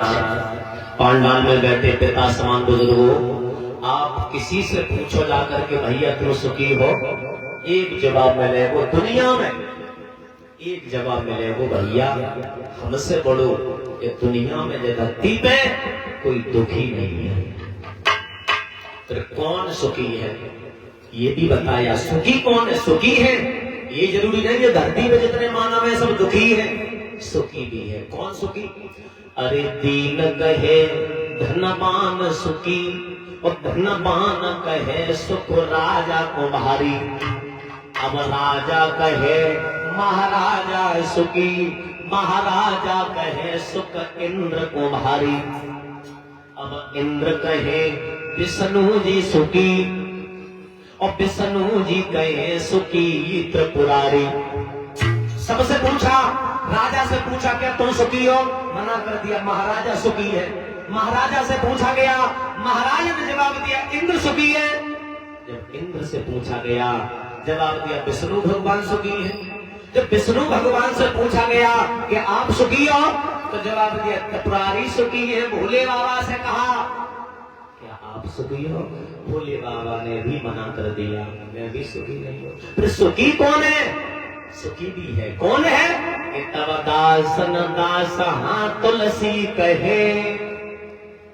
पांडाल में बैठे पिता समान बुजुर्गो, आप किसी से पूछो जाकर के भैया तुम सुखी हो, एक जवाब मिले वो दुनिया में, एक जवाब मिले वो भैया हमसे बड़ो ये दुनिया में जो धरती पे कोई दुखी नहीं है। फिर कौन सुखी है ये भी बताया। सुखी कौन है? सुखी है ये जरूरी नहीं है धरती पे जितने मानव है सब दुखी है, सुखी भी है। कौन सुखी? अरे दीन कहे धनवान सुखी, और धनवान कहे सुख राजा को भारी। अब राजा कहे महाराजा सुखी, महाराजा कहे सुख इंद्र को भारी। अब इंद्र कहे विष्णु जी सुखी, और विष्णु जी कहे सुखी त्रिपुरारी। सबसे पूछा, राजा से पूछा क्या तुम सुखी हो? मना कर दिया महाराजा सुखी है। महाराजा से पूछा गया, महाराज ने जवाब दिया इंद्र सुखी है। जब इंद्र से पूछा गया जवाब दिया विष्णु भगवान सुखी है। जब विष्णु भगवान से पूछा गया कि आप सुखी हो, तो जवाब दिया त्रिपुरारी सुखी है। भोले बाबा से कहा क्या आप सुखी हो? भोले बाबा ने भी मना कर दिया मैं भी सुखी नहीं हूँ। फिर सुखी कौन है? सुखी भी है। कौन है? कि तब दासन दास हाँ तुलसी कहे।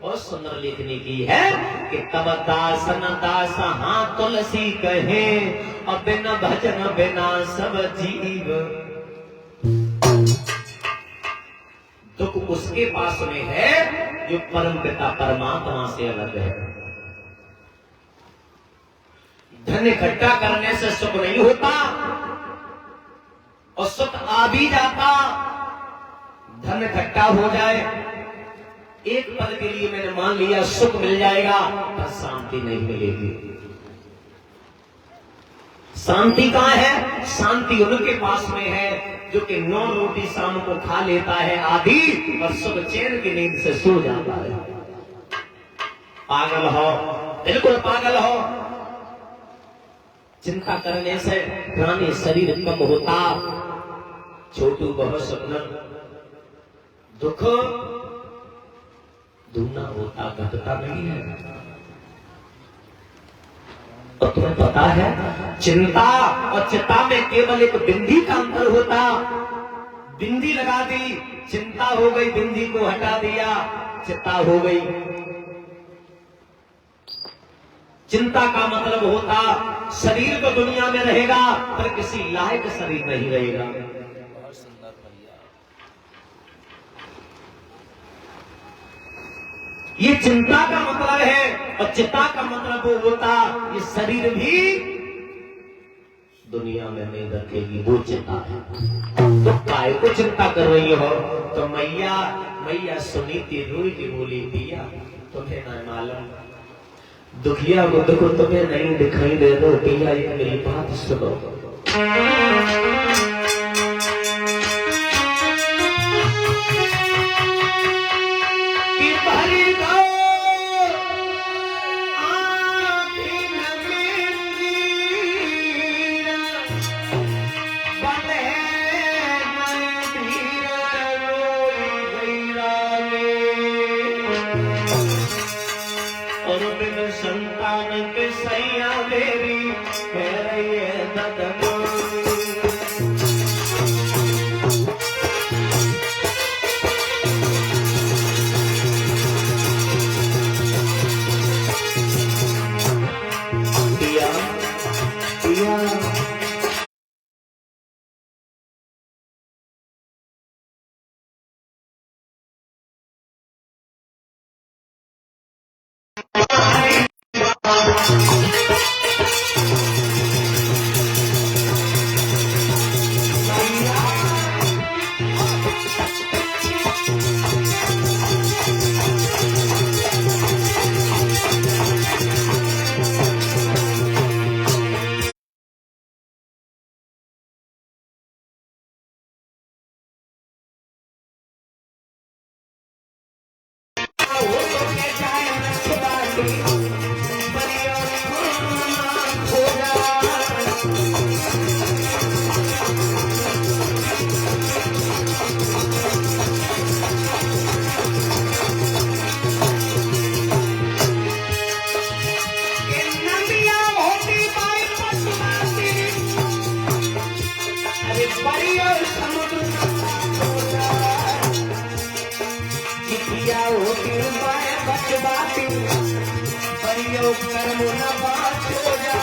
और सुंदर लिखने की है कि तब दासन दास हाँ तुलसी कहे, और बिना भजन बिना सब जीव। दुख उसके पास में है जो परम पिता परमात्मा से अलग है। धन इकट्ठा करने से सुख नहीं होता, और सुख आ भी जाता। धन इकट्ठा हो जाए, एक पल के लिए मैंने मान लिया सुख मिल जाएगा, पर शांति नहीं मिलेगी। शांति कहां है? शांति उनके पास में है जो कि 9 रोटी शाम को खा लेता है आधी, और सुख चैन की नींद से सो जाता है। पागल हो, बिल्कुल पागल हो। चिंता करने से पुराने शरीर कम होता, छोटू बहुत सपना दुख दूना होता, घटता नहीं है। और तुम्हें पता है चिंता और चिता में केवल एक बिंदी का अंतर होता। बिंदी लगा दी चिंता हो गई, बिंदी को हटा दिया चिता हो गई। चिंता का मतलब होता शरीर तो दुनिया में रहेगा पर किसी लायक शरीर नहीं रहेगा। ये चिंता का मतलब है, और चिता का मतलब वो होता ये शरीर भी दुनिया में नहीं रखेगी, वो चिंता है। तो काय को चिंता कर रही हो? तो मैया मैया सुनी थी, रोई थी, बोली दिया तुम्हें ना मालूम, दुखिया को दुख तुम्हें नहीं दिखाई दे दो पिया, एक मेरी बात सुनो। संतान के सैया देवी मेरे ददन पिया पिया भैया हो गिर पाए बचबाती परियो कर्म न बात हो जा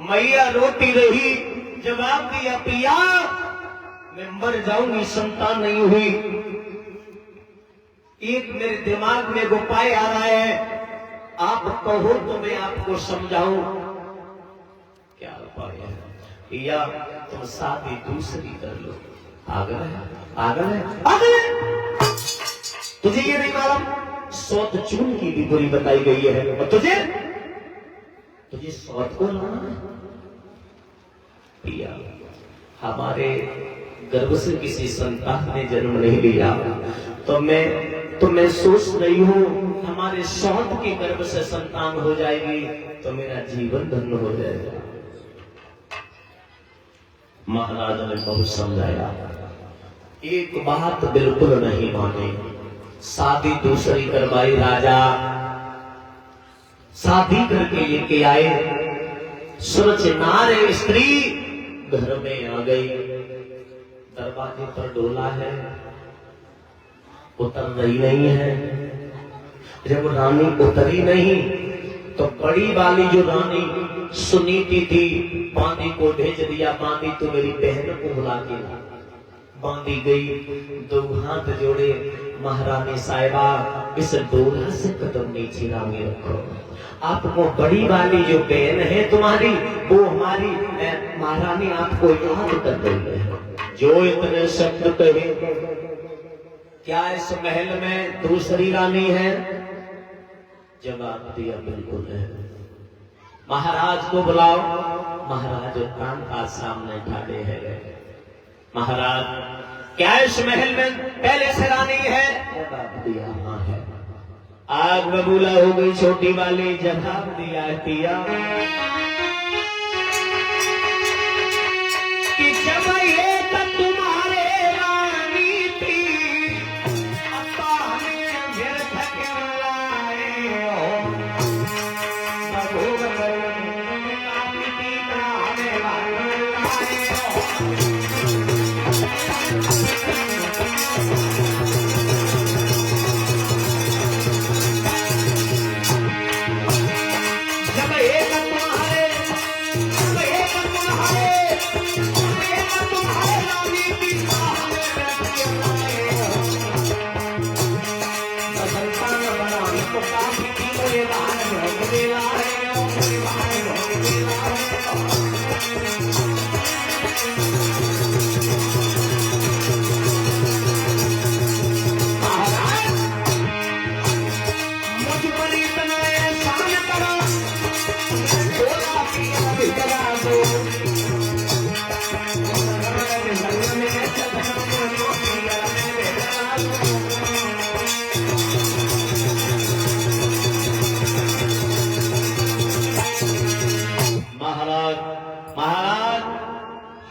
मैया रोती रही, जवाब दिया पिया मैं मर जाऊंगी, संतान नहीं हुई। एक मेरे दिमाग में एक उपाय आ रहा है, आप कहो तो मैं आपको समझाऊं। क्या उपाय है? या तुम शादी दूसरी कर लो। आगल है तुझे ये नहीं मालूम, सौत चून की भी बुरी बताई गई है, और तुझे सौत को लाना है। पिया हमारे गर्भ से किसी संतान ने जन्म नहीं लिया, तो मैं सोच रही हूँ हमारे सौत के गर्भ से संतान हो जाएगी तो मेरा जीवन धन्य हो जाएगा। महाराज ने बहुत समझाया, एक बात बिल्कुल नहीं माने, शादी दूसरी करवाई। राजा शादी करके लेके आए, सूरज नारे स्त्री घर में आ गई, दरवाजे पर डोला है, उतर रही नहीं है। जब रानी उतरी नहीं तो बड़ी वाली जो रानी सुनीति थी, बांदी को भेज दिया, बांदी तो मेरी बहन को बुला के ला। बांधी गई, दो हाथ जोड़े, महारानी साहिबा इस डोला से कदम नीचे रामी रखो। आपको बड़ी वाली जो बहन है तुम्हारी, वो हमारी महारानी आपको याद कर रही है। जो इतने शब्द कहे, क्या इस महल में दूसरी रानी है? जवाब दिया बिल्कुल है। महाराज को बुलाओ। महाराज कान का सामने ढाले है। महाराज, क्या इस महल में पहले से रानी है? जवाब दिया हाँ है। आग बबूला हो गई छोटी वाली, जवाब दिया दिया कि जब ये तक तुम्हारे रानी थी, अब्बा ने व्यर्थ क्यों लाए हो?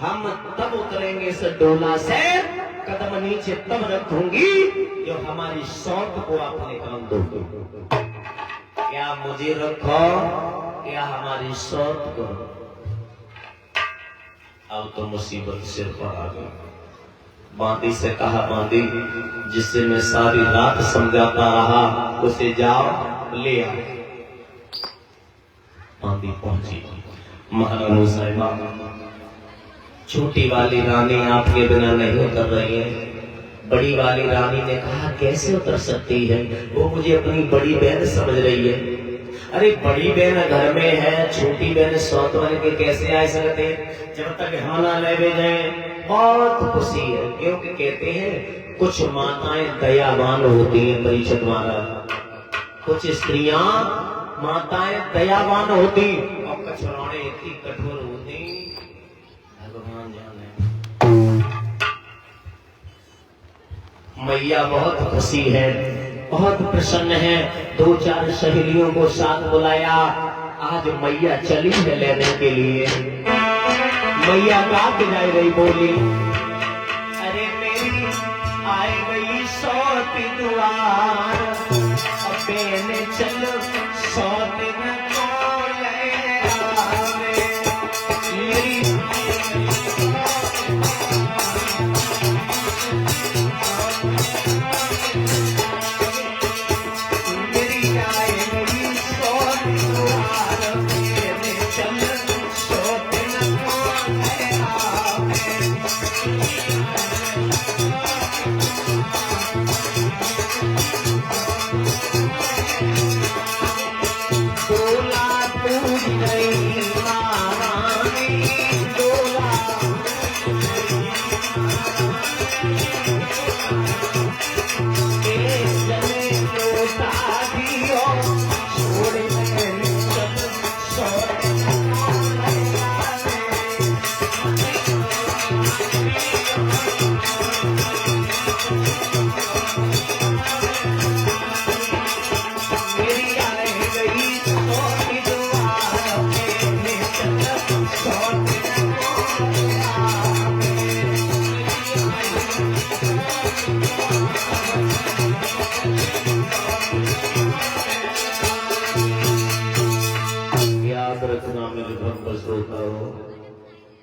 हम तब उतरेंगे इस डोला से, कदम नीचे तब रखूंगी जो हमारी शौक को अपने काम दो। क्या मुझे रखो, क्या हमारी शौक को? अब तो मुसीबत सिर पर आ गई। बांदी से कहा, बांदी जिससे मैं सारी रात समझाता रहा, उसे जाओ ले आओ। बांदी पहुंची। महारानी साहिबा, छोटी वाली रानी आपके बिना नहीं उतर रही है। बड़ी वाली रानी ने कहा, कैसे उतर सकती है? वो मुझे अपनी बड़ी बहन समझ रही है। अरे बड़ी बहन घर में है, छोटी बहन सौत बन के कैसे आ सकते? जब तक हाना ले जाए बहुत खुशी है, क्योंकि कहते हैं कुछ माताएं दयावान होती हैं परीक्षित महाराज, कुछ स्त्रियां माताएं दयावान होती और कछरौने इतनी कठोर होती, भगवान जाने। मैया बहुत खुशी है, बहुत प्रसन्न है। 2-4 सहेलियों को साथ बुलाया। आज मैया चली है लेने के लिए। मैया गात जाए रही, बोली, अरे मेरी आए गई सौती दुआर, बेने चलो सौती न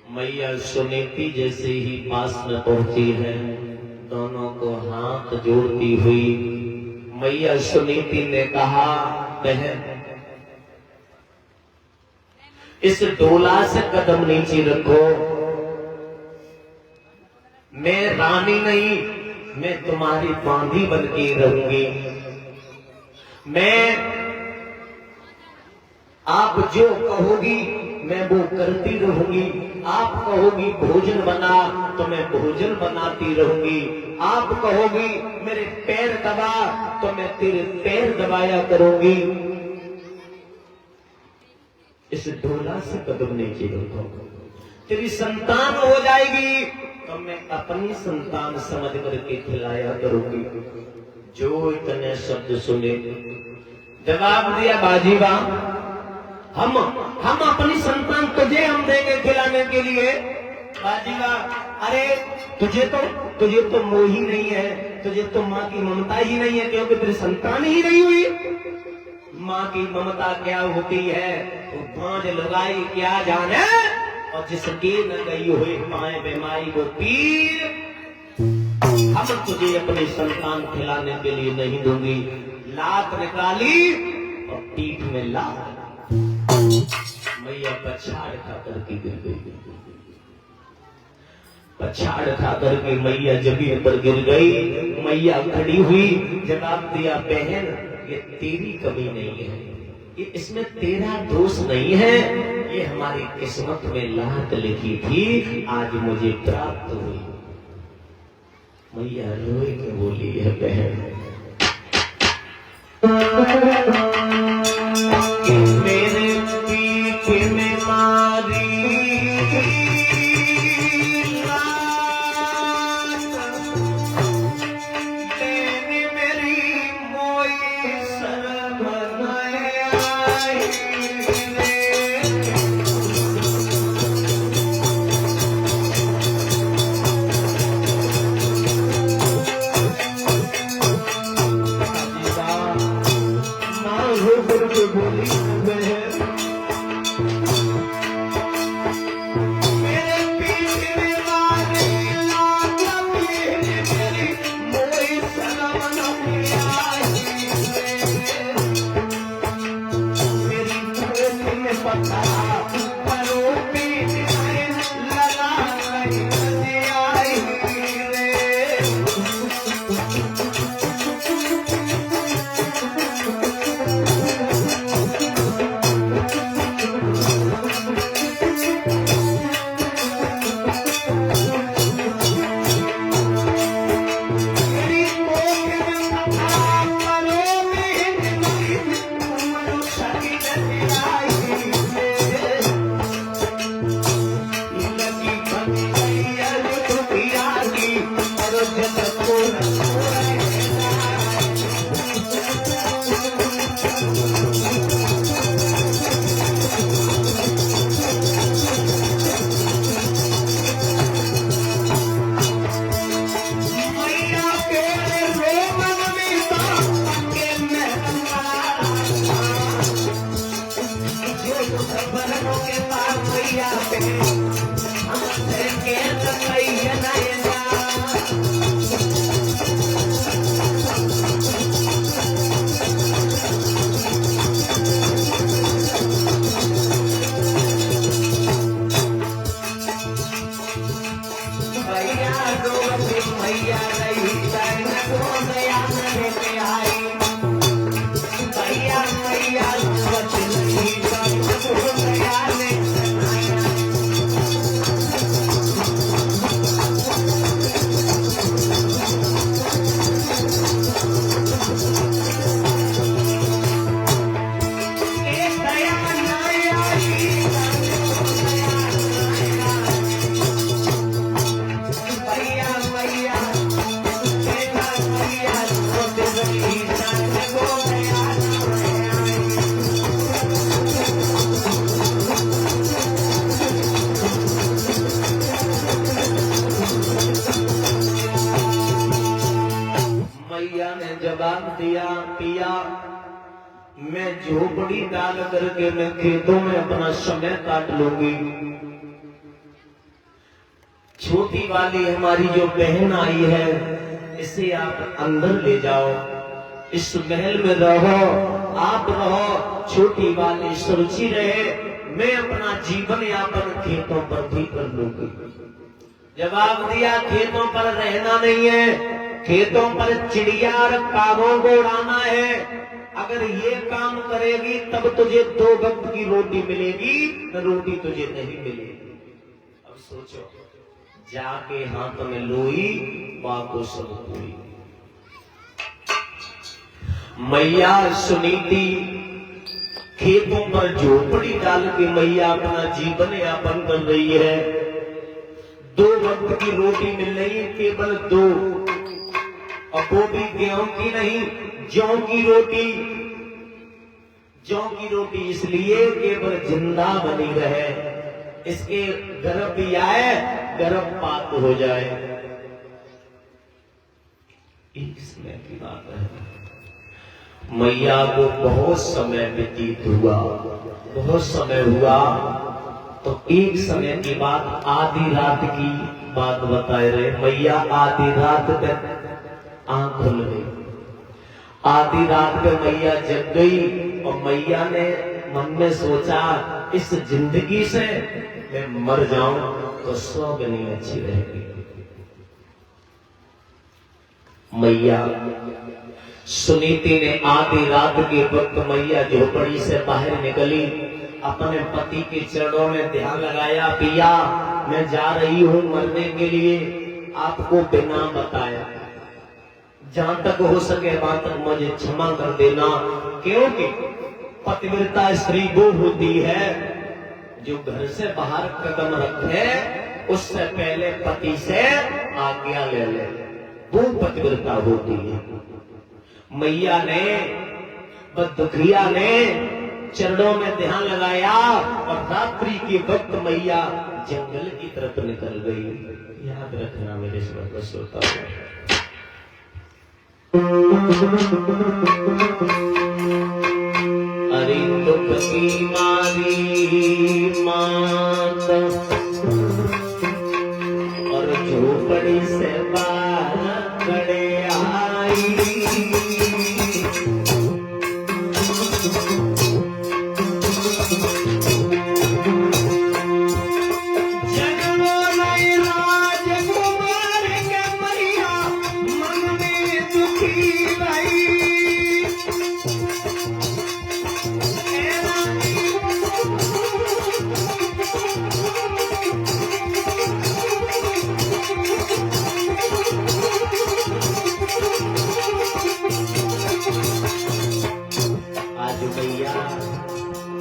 मैया सुनीति जैसे ही पास में पहुंची है, दोनों को हाथ जोड़ती हुई मैया सुनीति ने कहा, बहन इस डोला से कदम नीचे रखो। मैं रानी नहीं, मैं तुम्हारी बांधी बन के रहूंगी। मैं आप जो कहोगी मैं वो करती रहूंगी। आप कहोगी भोजन बना तो मैं भोजन बनाती रहूंगी। आप कहोगी मेरे पैर दबा तो मैं तेरे पैर दबाया करूंगी। इस ढोला से कदम नीचे रखो। तेरी संतान हो जाएगी तो मैं अपनी संतान समझ करके खिलाया करूंगी। जो इतने शब्द सुने जवाब दिया बाजीवा, हम अपनी संतान तुझे हम देंगे खिलाने के लिए। बाजीवा, अरे तुझे तो मोह ही नहीं है, तुझे तो माँ की ममता ही नहीं है, क्योंकि तेरी संतान ही नहीं हुई। माँ की ममता क्या होती है वो पांच लगाई क्या जाने, और जिसके न गई हुई पाए बेमारी वो पीर। हम तुझे अपनी संतान खिलाने के लिए नहीं दूंगी। लात निकाली और पीठ में लात, मैया पछाड़ खा करके गिर गई। पछाड़ खा करके मैया जमीन पर गिर गई। मैया खड़ी हुई, जवाब दिया बहन ये तेरी कमी नहीं है, ये इसमें तेरा दोष नहीं है, ये हमारी किस्मत में लात लिखी थी, आज मुझे प्राप्त हुई। मैया रोई के बोली है बहन मेरे पीठ में मारी मैं झोपड़ी डाल करके मैं खेतों में अपना समय काट लूंगी। छोटी वाली हमारी जो बहन आई है इसे आप अंदर ले जाओ, इस महल में रहो, आप रहो, छोटी वाली सुरक्षित रहे, मैं अपना जीवन यापन खेतों पर भी कर लूंगी। जवाब दिया खेतों पर रहना नहीं है, खेतों पर चिड़िया और कागों को उड़ाना है। अगर ये काम करेगी तब तुझे 2 वक्त की रोटी मिलेगी, न रोटी तुझे नहीं मिलेगी। अब सोचो, जाके हाथ में लोई बाको सब कोई। मैया सुनीति खेतों पर झोपड़ी डाल के मैया अपना जीवन यापन कर रही है। 2 वक्त की रोटी मिल रही है, केवल 2, और वो भी गेहूं की नहीं, जौ की रोटी। जौ की रोटी इसलिए केवल जिंदा बनी रहे, इसके गर्भ भी आए, गर्भपात हो जाए। एक समय की बात है, मैया को बहुत समय व्यतीत हुआ, बहुत समय हुआ। तो एक समय की बात, आधी रात की बात बताए रहे। मैया आधी रात तक आंख खुल गई। आधी रात पे मैया जग गई और मैया ने मन में सोचा, इस जिंदगी से मैं मर जाऊं तो 100 गुनी अच्छी रहेगी। मैया सुनीति ने आधी रात के वक्त मैया झोपड़ी से बाहर निकली, अपने पति के चरणों में ध्यान लगाया। पिया, मैं जा रही हूं मरने के लिए, आपको बिना बताया, जहां तक हो सके वहां तक मुझे क्षमा कर देना। क्योंकि पतिव्रता स्त्री वो होती है जो घर से बाहर कदम रखे उससे पहले पति से आज्ञा ले ले, वो पतिव्रता होती है। मैया ने, दुखिया ने चरणों में ध्यान लगाया और रात्रि के वक्त मैया जंगल की तरफ निकल गई। याद रखना मेरे स्वर श्रोता, अरे दुख की मारी मात और झोपड़ी से बाहर खड़े आई।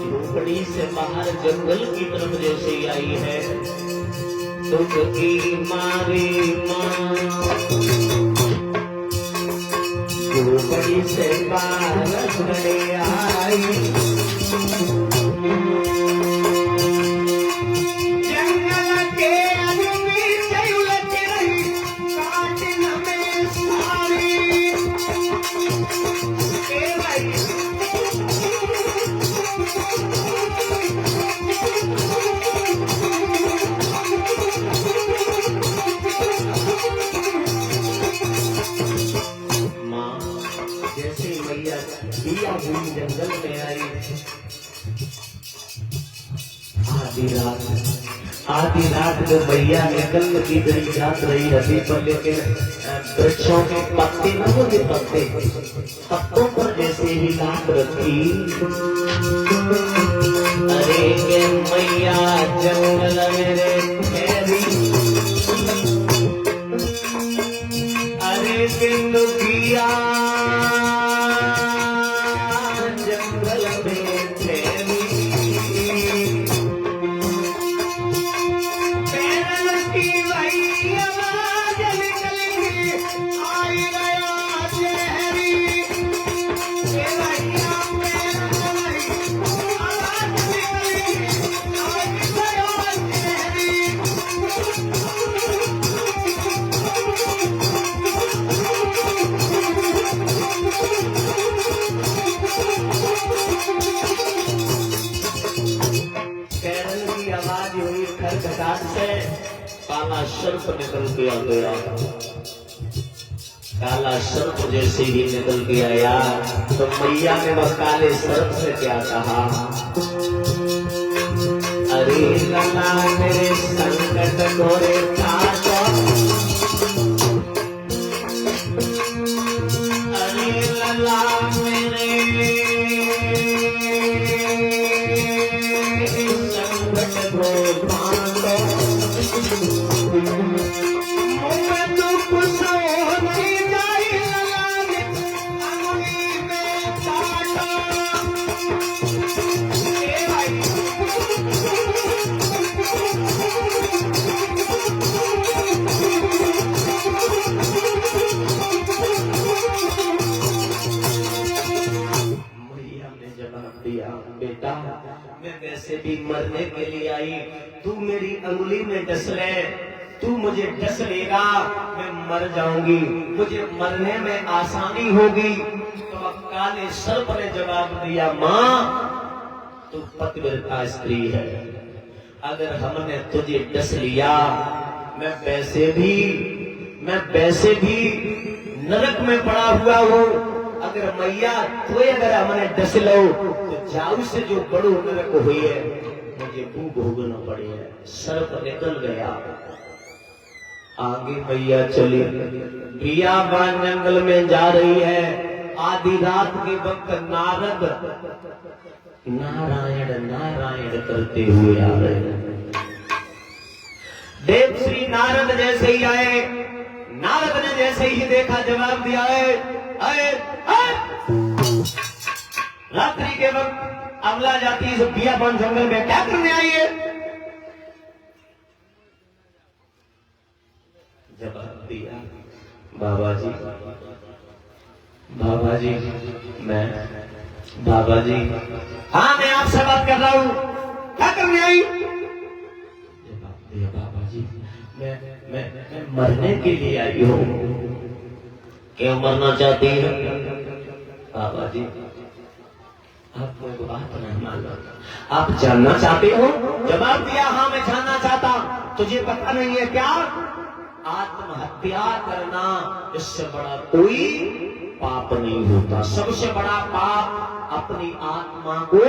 झोपड़ी से बाहर जंगल की तरफ जैसे आई है, दुख की मारी मां झोपड़ी से बाहर खड़े आई। जंगल के अग्नि से उलझ रही काटन में सारी। जंगल में आई, आधी रात में मैया निकल की गई जात रही नदी पर, लेकिन वृक्षों के पत्ते न होते, पत्तों पर जैसे ही लात रखी। अरे मैया जंगल मेरे ठहरी, अरे बिंदु किया काला सर्प निकल के आ गया। काला सर्प जैसे ही निकल के आया तो मैया ने वह काले सर्प से क्या कहा, अरे लला मेरे संकट गोरे बेटा मैं वैसे भी मरने के लिए आई, तू मेरी अंगुली में डस ले, तू मुझे डस लेगा मैं मर जाऊंगी, मुझे मरने में आसानी होगी। तो काले सर्प ने जवाब दिया, माँ तू पतिव्रता स्त्री है, अगर हमने तुझे डस लिया मैं वैसे भी नरक में पड़ा हुआ हूँ, अगर मैया तो अगर हमने डस लो तो जाऊ से जो बड़ो नरक हुई है मुझे भूख भोगना पड़ी है। सर्प निकल गया, आगे मैया चली, बियाबान जंगल में जा रही है। आधी रात के वक्त नारद नारायण नारायण करते हुए आ रहे हैं। देव श्री नारद जैसे ही आए, नारद ने जैसे ही देखा जवाब दिया है, रात्रि के वक्त अमला जाती इस बियाबान जंगल में क्या करने आई है? जवाब दिया, बाबा जी बाबा जी हाँ मैं आपसे बात कर रहा हूँ, क्या करने आई? जवाब दिया, बाबा जी मैं मरने के लिए आई हूँ। क्यों मरना चाहती है? बाबा जी आप कोई बात नहीं मालूम, आप जानना चाहते हो? जवाब दिया, हाँ मैं जानना चाहता। तुझे पता नहीं है क्या? आत्महत्या करना इससे बड़ा कोई पाप नहीं होता। सबसे बड़ा पाप अपनी आत्मा को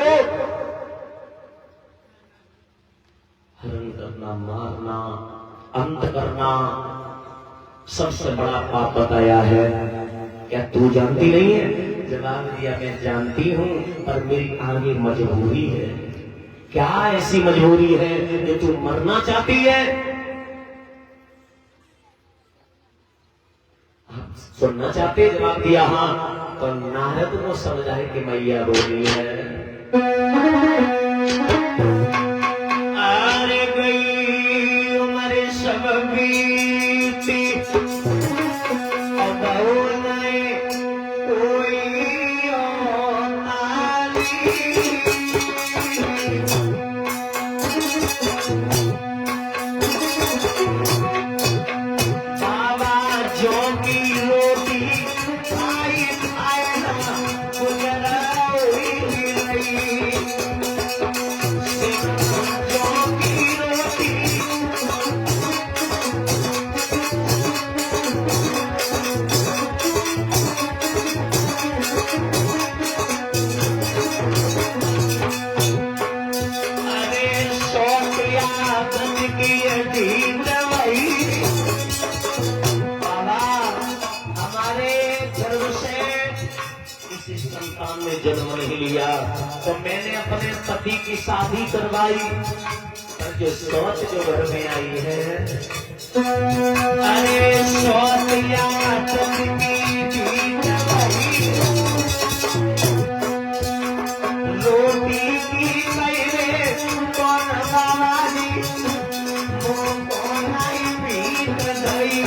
हरण करना, मारना, अंत करना, सबसे बड़ा पाप बताया है। क्या तू जानती नहीं है? जवाब दिया, मैं जानती हूँ पर मेरी आगे मजबूरी है। क्या ऐसी मजबूरी है कि तू मरना चाहती है? आप सुनना चाहते? जवाब दिया, हाँ। तो नारद को समझा है कि मैया रो रही है। अरे गई उम्र सब बीती, अब संतान ने जन्म नहीं लिया तो मैंने अपने पति की शादी करवाई, पर जो सोच जो घर में आई है, अरे सोतिया रोटी की मेरे कौन बाबाजी कौन आई पीट गई।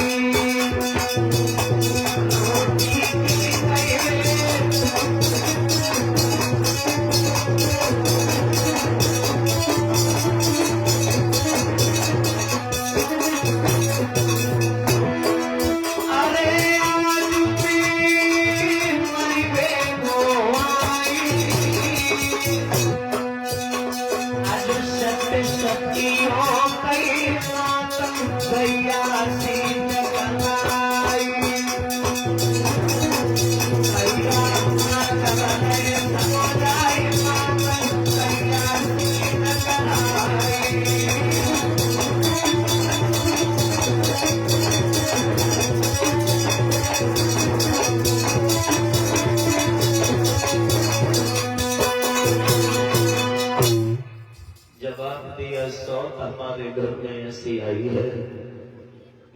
हमारे घर में ऐसी आई है,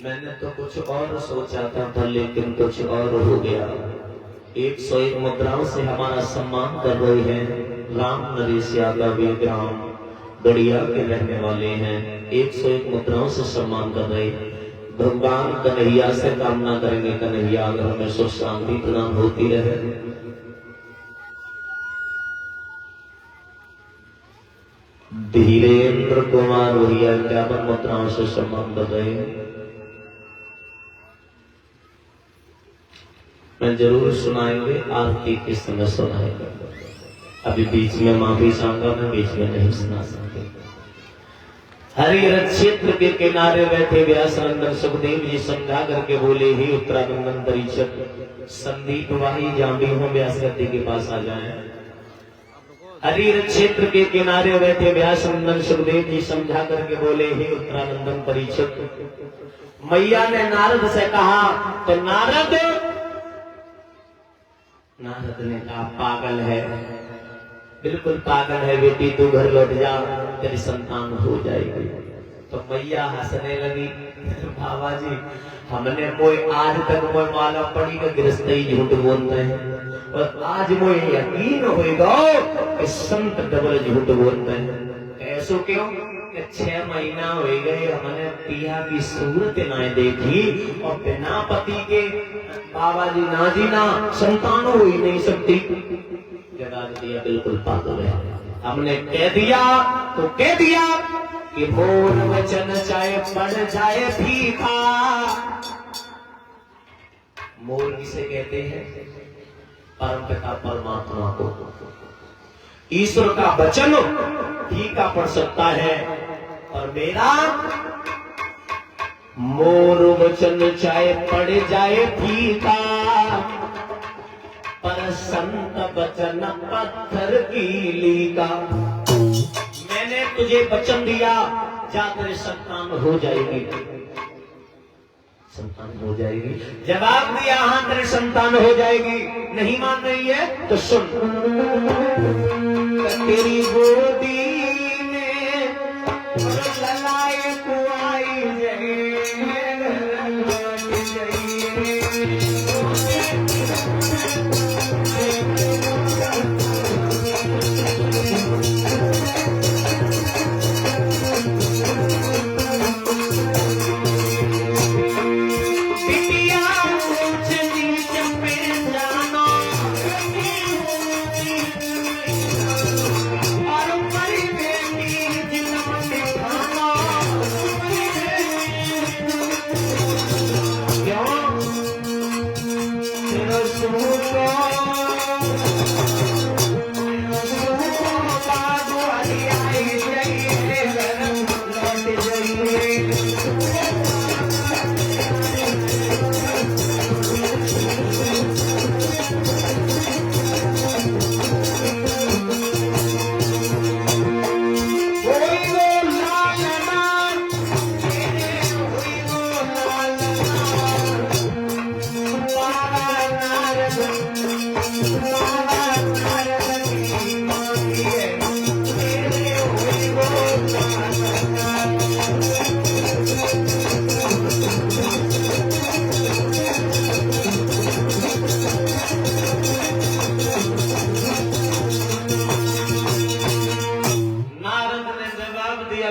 मैंने तो कुछ और सोचा था लेकिन कुछ और हो गया। 101 मुद्राओं से हमारा सम्मान कर रहे हैं। राम नरेश यादव ग्राम गड़िया के रहने वाले हैं। 101 मुद्राओं से सम्मान कर रहे। भगवान कन्हैया से कामना करेंगे, कन्हैया घर में सुख शांति प्रदान होती रहे। धीरेन्द्र कुमार भैया 51 मुद्राओं से सम्मान कर रहे हैं। मैं जरूर सुनाएंगे, आरती के समय सुनाएंगे। अभी बीच में माफी चाहूंगा, मैं बीच में नहीं सुना सकते। हरिहर क्षेत्र के किनारे बैठे व्यास नंदन सुखदेव जी समझा करके बोले, ही उत्तरानंदन परीक्षक संदीप वाही जाम्बी हो व्यास गद्दी के पास आ जाए। हरिहर क्षेत्र के किनारे बैठे व्यास नंदन सुखदेव जी समझा करके बोले, ही उत्तरानंदन परीक्षक। मैया ने नारद से कहा तो नारद ने कहा पागल है, बिल्कुल पागल है बेटी, तू घर लौट जा, तेरी संतान हो जाएगी। तो मैया हंसने लगी, बाबा जी हमने कोई आज तक कोई माला पड़ी का गृहस्थ ही झूठ बोलते हैं, और आज मुझे यकीन होगा कि संत डबल झूठ बोलते हैं। ऐसो क्यों? 6 महीना हो गए हमने पिया की सूरत ना देखी, और बिना पति के बाबा जी ना जी ना संतान हो ही नहीं सकती। जगा दिया, बिल्कुल पागल है। हमने कह दिया तो कह दिया कि मोर वचन चाहे पड़ जाए फीका। मोर किसे कहते हैं? परमपिता परमात्मा को। ईश्वर का वचन फीका पड़ सकता है, और मेरा मोर वचन चाहे पड़ जाए फीका, पर संत वचन पत्थर की लीका। मैंने तुझे वचन दिया, जा तेरे संतान हो जाएगी, संतान हो जाएगी। जवाब दिया, हाँ तेरे संतान हो जाएगी। नहीं मान रही है तो सुन। तेरी गोदी में ललाए कुआई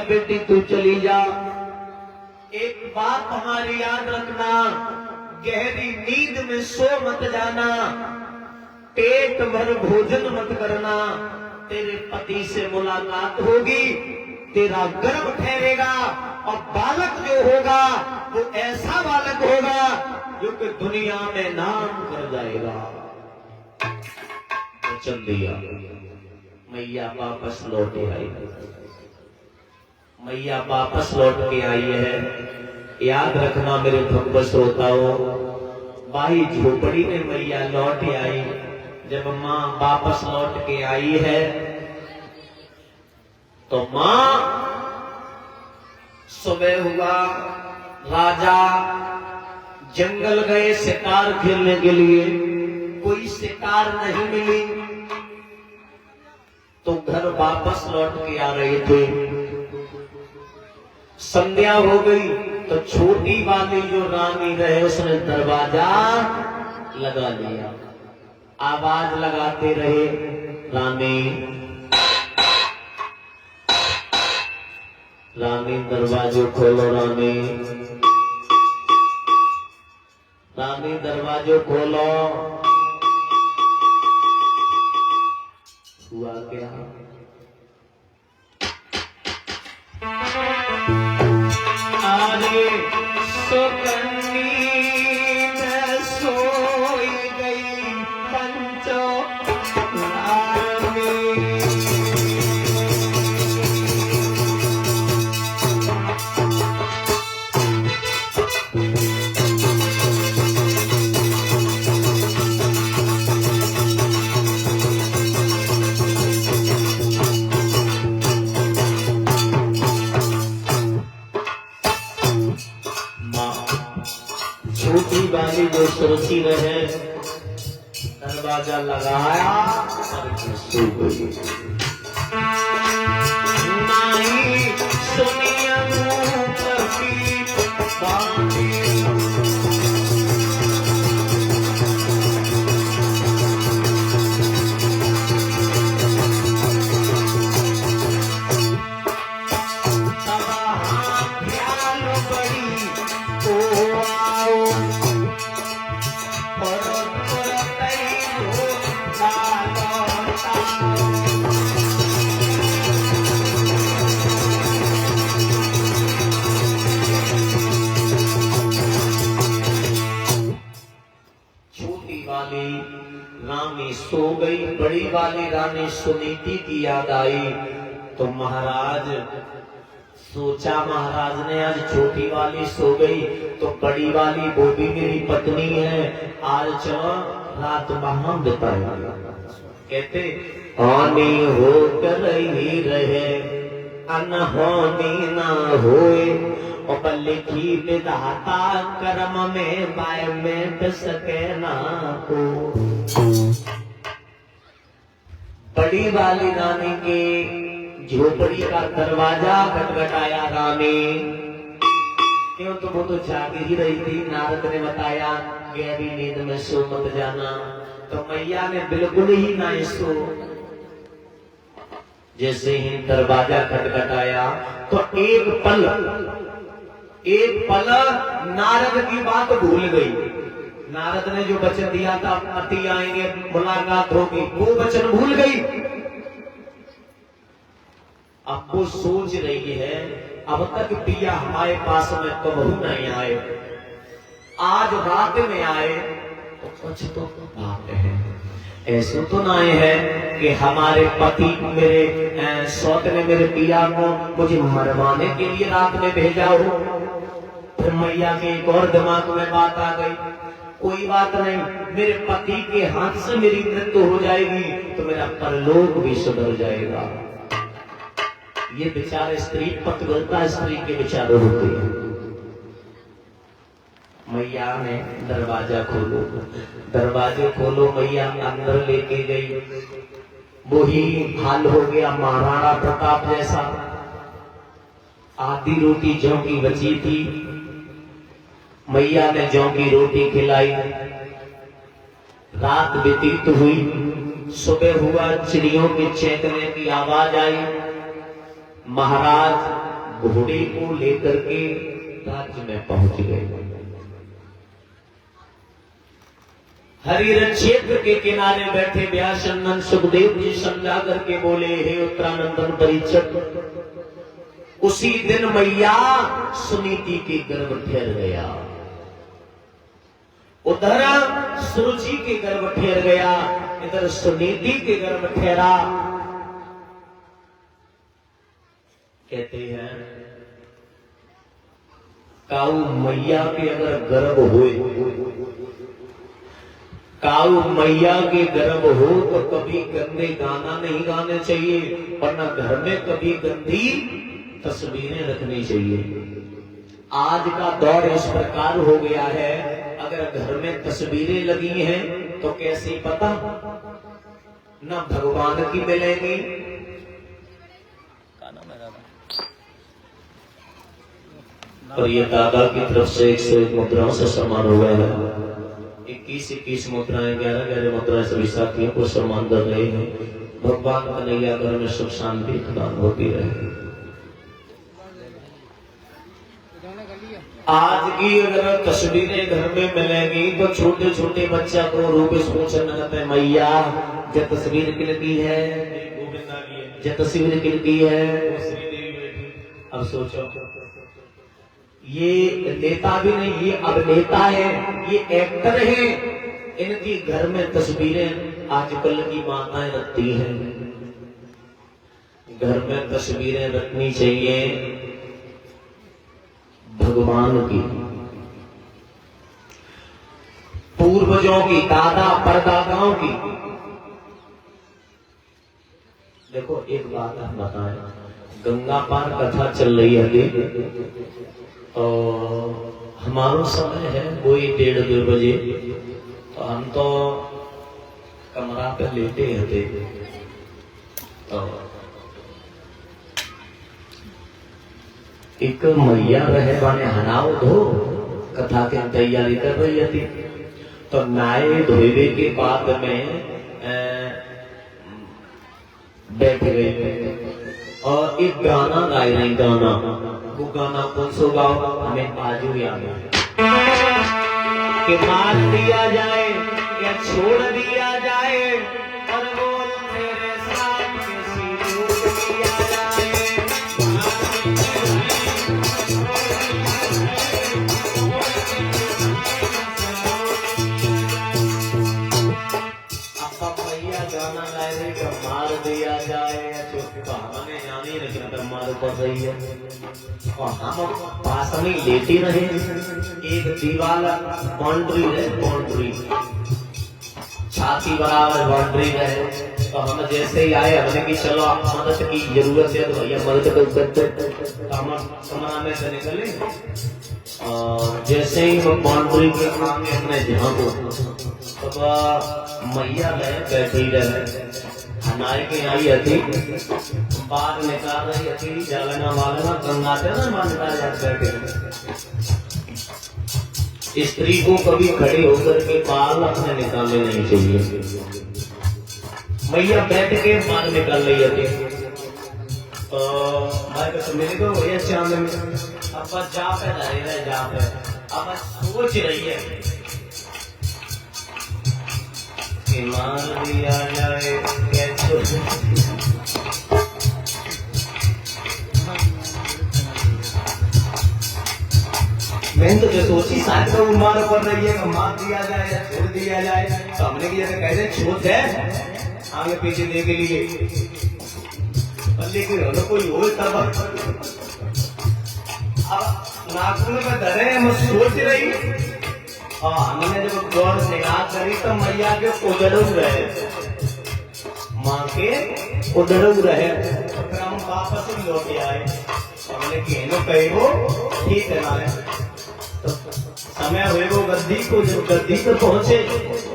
बेटी तू चली जा। एक बात हमारी याद रखना, गहरी नींद में सो मत जाना, पेट भर भोजन मत करना। तेरे पति से मुलाकात होगी, तेरा गर्भ ठहरेगा, और बालक जो होगा वो ऐसा बालक होगा जो कि दुनिया में नाम कर जाएगा। वचन दिया, मैया वापस लौटे आई। मैया वापस लौट के आई है। याद रखना मेरे भक्त श्रोताओं, बाई झोपड़ी में मैया लौट आई। जब माँ वापस लौट के आई है तो माँ सुबह हुआ, राजा जंगल गए शिकार खेलने के लिए, कोई शिकार नहीं मिली, तो घर वापस लौट के आ रहे थे। संध्या हो गई तो छोटी वाली जो रानी रहे उसने दरवाजा लगा लिया। आवाज लगाते रहे, रानी रानी दरवाजे खोलो, रानी रानी दरवाजे खोलो। हुआ क्या? अरे सुकन्नी में सोई गई पंचो रानी। छोटी वाली जो सुरक्षी रहे दरवाजा लगाया सो गई। नहीं सुनिया की बातें, रानी सो गई। बड़ी वाली रानी सुनीति की याद आई तो महाराज सोचा, महाराज ने आज छोटी वाली सो गई तो बड़ी वाली वो भी मेरी पत्नी है, आज चलो रात वहां बिताएंगे। कहते आनी होकर ही रहे अनहोनी ना होए, और लिखी विधाता कर्म में बाय में सके ना को। बड़ी वाली रानी के झोपड़ी का दरवाजा खटखटाया। रानी क्यों, तो वो तो जाग ही रही थी। नारद ने बताया गहरी नींद में सो मत जाना, तो मैया ने बिल्कुल ही ना सो। जैसे ही दरवाजा खटखटाया तो एक पल नारद की बात भूल गई। नारद ने जो वचन दिया था पति आएंगे मुलाकात होगी, वो वचन भूल गई। अब वो सोच रही है अब तक पिया हमारे पास में कबहू नहीं आए, आज रात में आए तो कुछ तो बात है। ऐसे तो नहीं है कि हमारे पति मेरे सौत ने मेरे पिया को मुझे मरवाने के लिए रात में भेजा हो। फिर मैया के एक और दिमाग में बात आ गई, कोई बात नहीं, मेरे पति के हाथ से मेरी मृत्यु हो जाएगी तो मेरा परलोक भी सुधर जाएगा। ये विचार स्त्री, पतिव्रता स्त्री के विचार होते हैं। मैया ने दरवाजा खोलो, दरवाजे खोलो, मैया अंदर लेके गई। वही हाल हो गया महाराणा प्रताप जैसा। आधी रोटी जौ की बची थी, मैया ने जौ की रोटी खिलाई। रात व्यतीत हुई, सुबह हुआ, चिड़ियों के चहकने की आवाज आई। महाराज घोड़े को लेकर के राज्य में पहुंच गए। हरिहर क्षेत्र के किनारे बैठे व्यासनंदन सुखदेव जी समझा करके बोले, हे उत्तरानंदन परीक्षित, उसी दिन मैया सुनीति के गर्भ ठहर गया। उधर सुरुचि के गर्भ ठहर गया, इधर सुनीति के गर्भ ठहरा। कहते हैं काऊ मैया के अगर गर्भ होए, काऊ मैया के गर्भ हो तो कभी गंदे गाना नहीं गाने चाहिए, वरना घर में कभी गंदी तस्वीरें रखनी चाहिए। आज का दौर इस प्रकार हो गया है, अगर घर में तस्वीरें लगी हैं तो कैसे पता न भगवान की मिलेंगी और ये दादा की तरफ से 101 मुद्राओं से सम्मान हुआ है। 21 मुद्राएं 11 मुद्राएं सभी साथियों को सम्मान कर रहे हैं। भगवान कन्हैया घर में सुख शांति प्रदान होती रहे। आज की अगर तस्वीरें घर में मिलेंगी तो छोटे छोटे बच्चा को रूप पूछने लगता है, मैया जो तस्वीर किनकी है, जो तस्वीर किनकी है। अब सोचो, ये नेता भी नहीं, ये अभिनेता है, ये एक्टर है। इनकी घर में तस्वीरें आजकल की माताएं रखती हैं। घर में तस्वीरें रखनी चाहिए भगवान की, पूर्वजों की, दादा परदादाओं की। देखो एक बात हम बताएं, गंगा पार कथा चल रही है और हमारा समय है वही 1:30 बजे। तो हम तो कमरा पे लेटे थे। तो एक मैया रहे बाने हनाओ धो कथा की तैयारी कर रही थी। तो नाये धोने के बाद में बैठ गए और एक गाना गाए रही। गाना, वो गाना कौन सो गाओ, हमें बाजू याद है कि मार दिया जाए या छोड़ दिया जाए और बोल तेरे साथ किसी रूप दिया जाए। अब भैया गाना गाए रहे कि मार दिया जाए या छोड़, हमें जानी लेकिन मार पड़ रही है और हम पास में लेते रहे। एक दीवार बाउंड्री है, बाउंड्री छाती बराबर बाउंड्री रहे। तो हम जैसे ही आए, हमने कि चलो मदद की जरूरत है तो भैया मदद कर सकते। तो हम कमरा में से निकले और जैसे ही वो बाउंड्री के सामने अपने ध्यान को तो मैया गए बैठी रहे। हमारे के आई थी, बाहर निकाल रही थी, जलना वालना गंगा से ना निकाल जाते। स्त्री को कभी खड़े होकर के बाल अपने निकालने नहीं चाहिए। मैया बैठ के बाल निकाल रही थी। तो भाई मेरे को भैया चांद में अब जा पे रहे, जा पे अब सोच रही है कि मार दिया जाए कैसे। मैंने तो जो सोची शायद तो उम्र पड़ रही है कि मार दिया जाए या छोड़ दिया जाए। तो हमने की जैसे कहते छूट है आगे पीछे देख लिए, लेकिन कोई हो तब अब नाखून में धरे हम सोच रही। और हमने जब गौर निगाह करी तो मैया के उधड़ुग रहे, माँ के उधड़ुग रहे। फिर हम वापस लौट आए। हमने कही वो ठीक है ना। तो समय हुए वो गद्दी को, जब गद्दी पर पहुंचे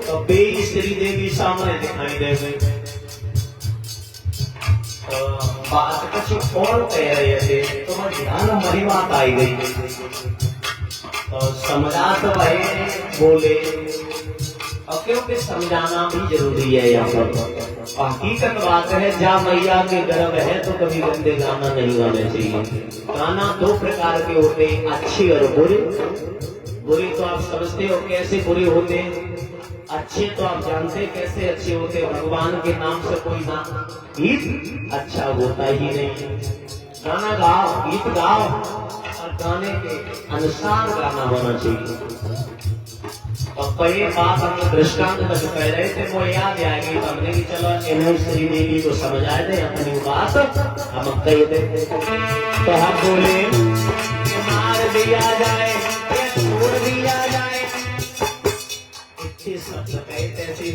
तो बेईश्वरी देवी सामने दिखाई दे गई। बात कुछ और कह रहे थे तो ध्यान मरी बात आई गई। तो समझा तो भाई बोले, और क्योंकि समझाना भी जरूरी है यहाँ पर। हकीकत बात है, जहाँ मैया के गर्भ है तो कभी गंदे गाना नहीं गाने चाहिए। गाना 2 प्रकार के होते हैं, अच्छे और बुरे। बुरे तो आप समझते हो कैसे बुरे होते हैं, अच्छे तो आप जानते कैसे अच्छे होते हैं। भगवान के नाम से कोई ना गीत अच्छा होता ही नहीं। गाना गाओ, गीत गाओ और गाने के अनुसार गाना होना चाहिए। और पहले बात हम दृष्टांत तक कह रहे थे वो याद आएगी। तो हमने कि चलो इन्हें श्री देवी को समझाए दे अपनी बात हम कह दे। तो हम बोले मार दिया जाए छोड़ दिया जाए, इतने शब्द कहते थे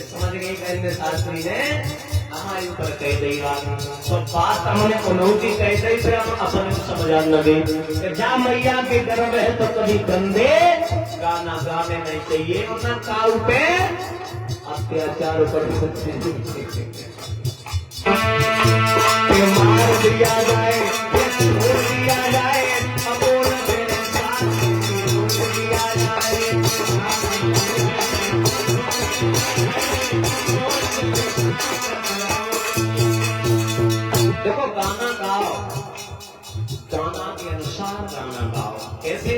समझ गई कहने शास्त्री ने हमारे ऊपर कह दी बात। तो बात हमने उन्होंने कह दी, फिर हम अपने को समझा लगे। जहाँ मैया के गर्भ है तो कभी गंदे गाना गाने नहीं चाहिए। उन काऊ पे अत्याचार कर सकते मार दिया जाए छोड़ दिया जाए। अनुसार गाना गाओ। कैसे?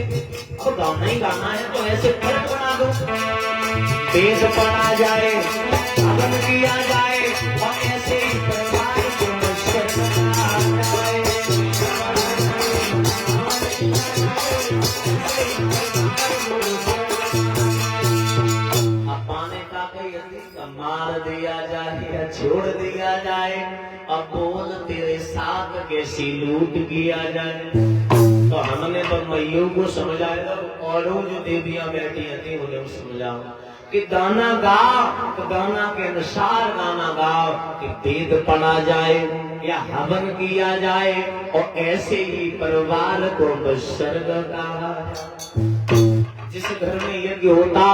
अब गाना ही गाना है तो ऐसे फर्क बना दो, वेद पढ़ा जाए, हवन किया जाए और ऐसे ही परिवार को मार दिया जाए या छोड़ दिया जाए, अब बोल तेरे साथ कैसी लूट किया जाए। तो हमने तो मैयों को समझाया और जो देवियां बैठी थी उन्हें समझाओ कि गाना गाओ तो गाना के अनुसार गाना गाओ, कि वेद पढ़ा जाए या हवन किया जाए और ऐसे ही परिवार को बशर्ग कहा। जिस घर में यज्ञ होता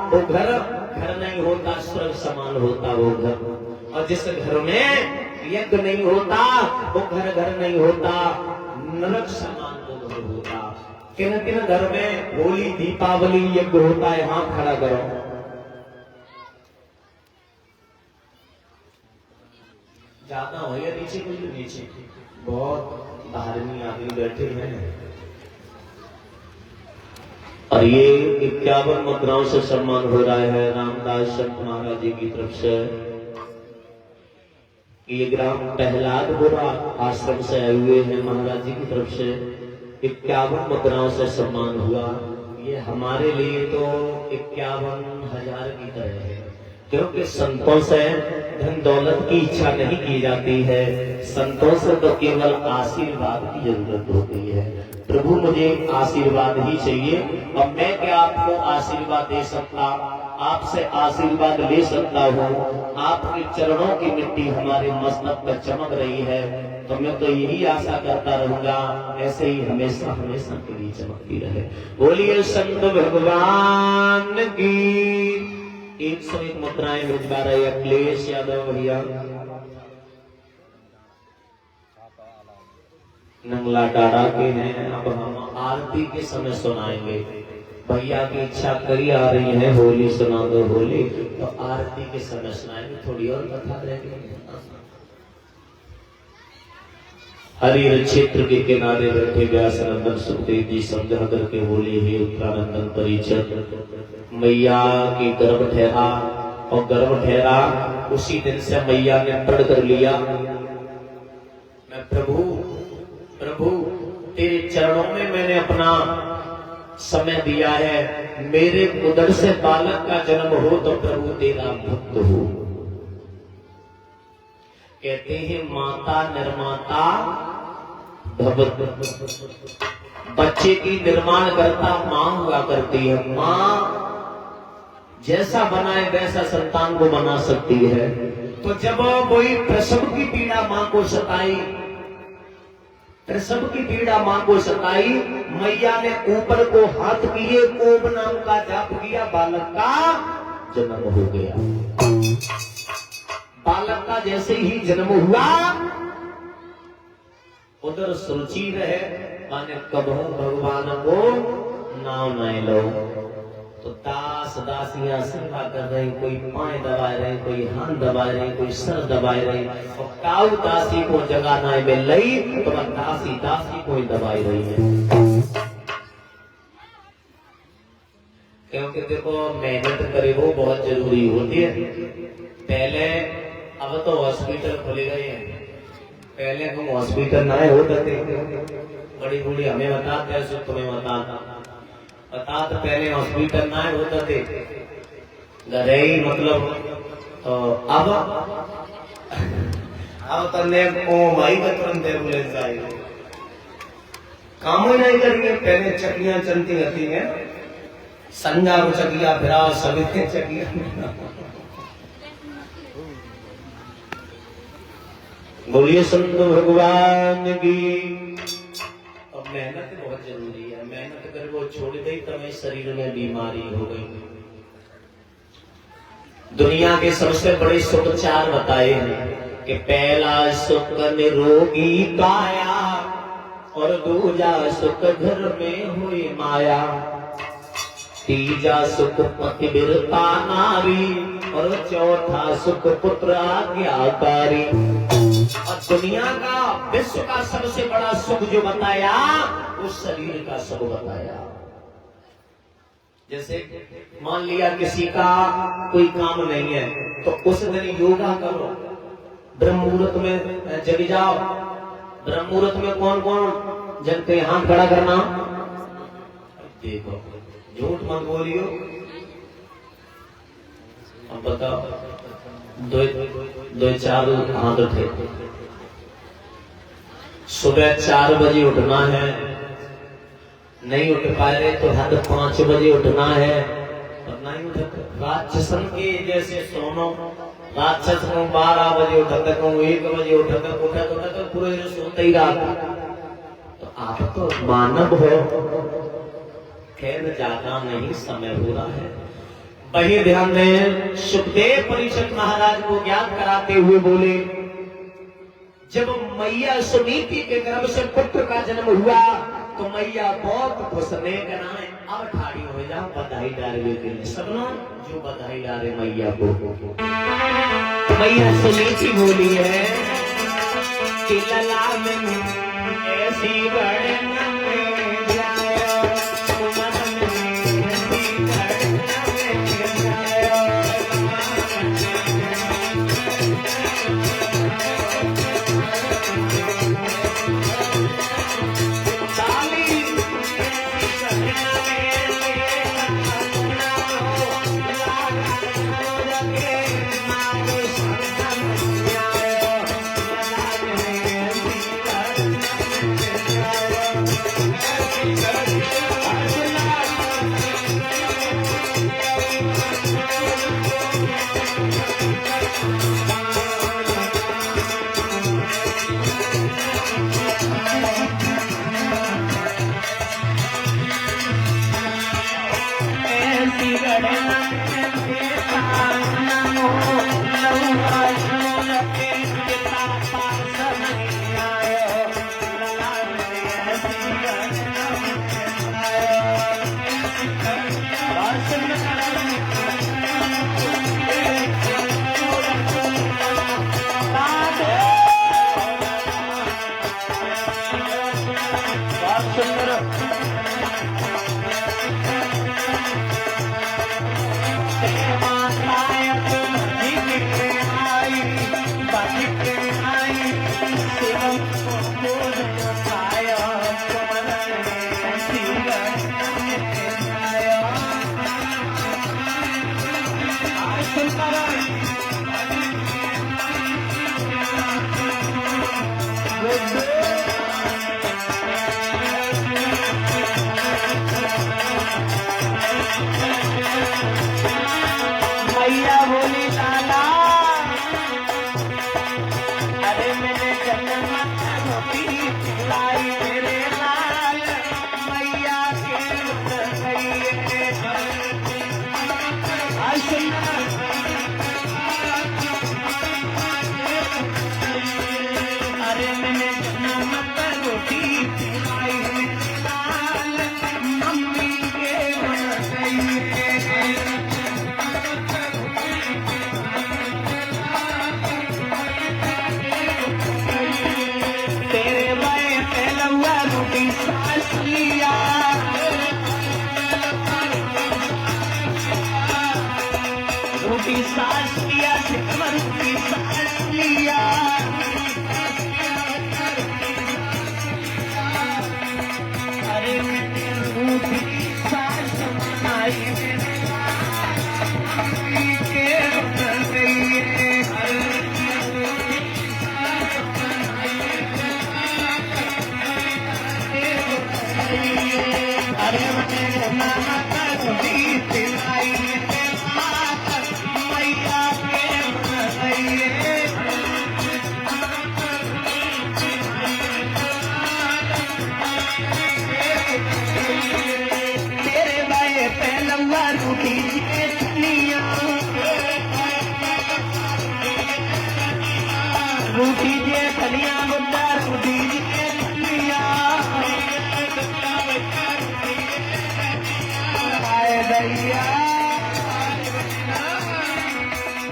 वो घर घर नहीं होता, स्वर्ग समान होता वो घर। और जिस घर में यज्ञ नहीं होता वो घर घर नहीं होता, नरक समान वो घर होता। किन किन घर में होली दीपावली यज्ञ होता है, हाथ खड़ा करो। ज्यादा हो या नीचे, कोई नीचे, बहुत धार्मिक आदमी बैठे हैं। और ये 51 मुद्राओं से सम्मान हो रहा है रामदास संत महाराज जी की तरफ से। ये ग्राम प्रहलादपुरा आश्रम से आए हुए हैं महाराज जी की तरफ से। 51 मुद्राओं से सम्मान हुआ। ये हमारे लिए तो 51,000 की तरह है, क्योंकि संतों से धन दौलत की इच्छा नहीं की जाती है। संतों से तो केवल आशीर्वाद की जरूरत होती है। प्रभु मुझे आशीर्वाद ही चाहिए, और मैं क्या आपको आशीर्वाद दे सकता, आपसे आशीर्वाद ले सकता हूँ। आपके चरणों की मिट्टी हमारे मस्तक पर चमक रही है, तो मैं तो यही आशा करता रहूंगा ऐसे ही हमेशा हमेशा के लिए चमकती रहे। बोलिए संत भगवान की। 101 मुद्राएं भिजवा रहे अखिलेश यादव भैया। नंगला डाड़ा के हैं। अब हम आरती के समय सुनाएंगे। भैया की इच्छा करी आ रही है होली सुना दो होली, तो आरती के समय सुनाएंगे। थोड़ी और कथा रहेगी। हरिहर क्षेत्र के किनारे बैठे व्यासनंदन सुखदेव जी समझा करके बोले, हे उत्तरानंदन परिचर, मैया की गर्भ ठहरा, और गर्भ ठहरा उसी दिन से मैया ने प्रण कर लिया, मैं प्रभु प्रभु तेरे चरणों में मैंने अपना समय दिया है। मेरे उदर से बालक का जन्म हो तो प्रभु तेरा भक्त हो। कहते हैं माता निर्माता भवत, बच्चे की निर्माण करता मां हुआ करती है। मां जैसा बनाए वैसा संतान को बना सकती है। तो जब कोई प्रसव की पीड़ा मां को सताई, प्रसव की पीड़ा मां को सताई, मैया ने ऊपर को हाथ किए, ओम नाम का जाप किया, बालक का जन्म हो गया। बालक का जैसे ही जन्म हुआ, उधर सुरुचि रहे माने कबहू भगवान को नाम नहीं लो। तो दास दासियां सेवा कर रहे, कोई पाए दबाए रहे, कोई हाथ दबाए रहे, कोई सर दबाए रहे, और काऊ दासी को जगाना में लई तो दासी दासी को ही दबाई रही है। क्योंकि देखो मेहनत करे वो बहुत जरूरी होती है। पहले अब तो हॉस्पिटल खुले गए हैं, पहले हम हॉस्पिटल ना होते थे। बड़ी बूढ़ी हमें बताते हैं, सो तुम्हें बताता तो पहले हॉस्पिटल ना होते थे, घरे ही मतलब। तो अब तने ओ भाई का तुरंत एम्बुलेंस आई, काम ही नहीं करेंगे। पहले चक्कियां चलती रहती हैं, संजा को चकिया फिरा, सभी चकिया। बोलिए संत भगवान की। अब मेहनत बहुत जरूरी है, मेहनत कर वो छोड़ गई तो मेरे शरीर में बीमारी हो गई। दुनिया के सबसे बड़े सुख चार बताए हैं कि पहला सुख निरोगी काया, और दूजा सुख घर में हुई माया, तीजा सुख पतिव्रता नारी, और चौथा सुख पुत्र आज्ञाकारी। और दुनिया का विश्व का सबसे बड़ा सुख जो बताया वो शरीर का सुख बताया। जैसे मान लिया किसी का कोई काम नहीं है तो उस दिन योगा करो, ब्रह्म मुहूर्त में जग जाओ। ब्रह्म मुहूर्त में कौन कौन जगते हैं? हाथ खड़ा करना। देखो झूठ मत बोलियो। अब बताओ, दो चार हाथ उठे। सुबह 4 बजे उठना है, नहीं उठ पा रहे तो हद 5 बजे उठना है, और नहीं उठते राक्षसन के जैसे सोनो। राक्षस को 12 बजे उठते, को 1 बजे उठते पूरे सोते ही रहा। तो आप तो मानव हो, खैर ज्यादा नहीं समय हो रहा है। वही ध्यान दें, सुखदेव परीक्षित महाराज को ज्ञात कराते हुए बोले, जब मैया सुनीति के गर्भ से पुत्र का जन्म हुआ तो मैया बहुत खुश ने कराए। अब ठाड़ी हो जाओ बधाई डाले के लिए सबना, जो बधाई डाले मैया को। मैया सुनीति बोली है कि लला में ऐसी बड़े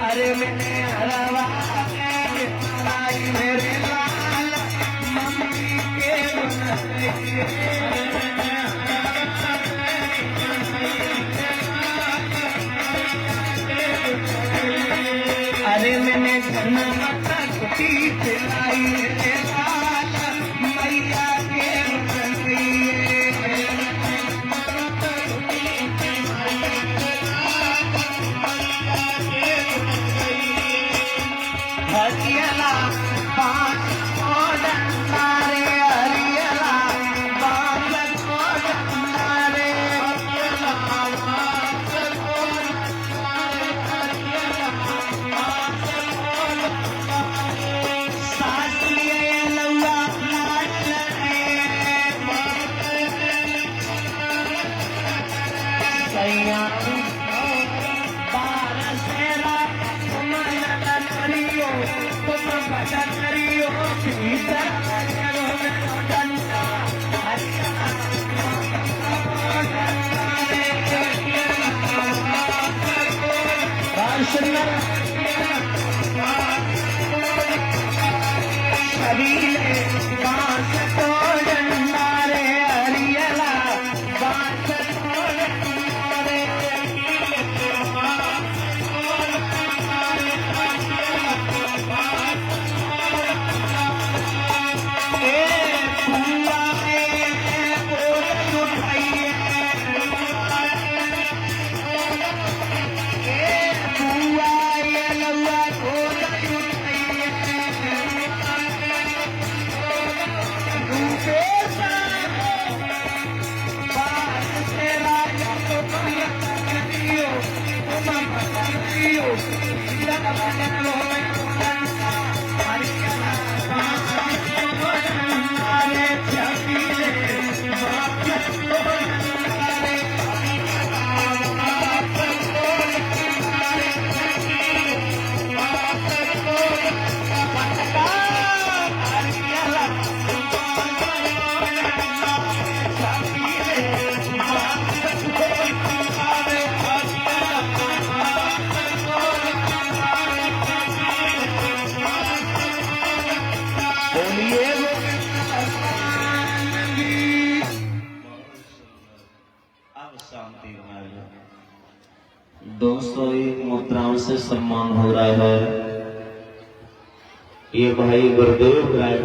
अरे मैंने हरवा मेरे दोस्तों, एक मुद्राओं से सम्मान हो रहा है। ये भाई गुरुदेव राय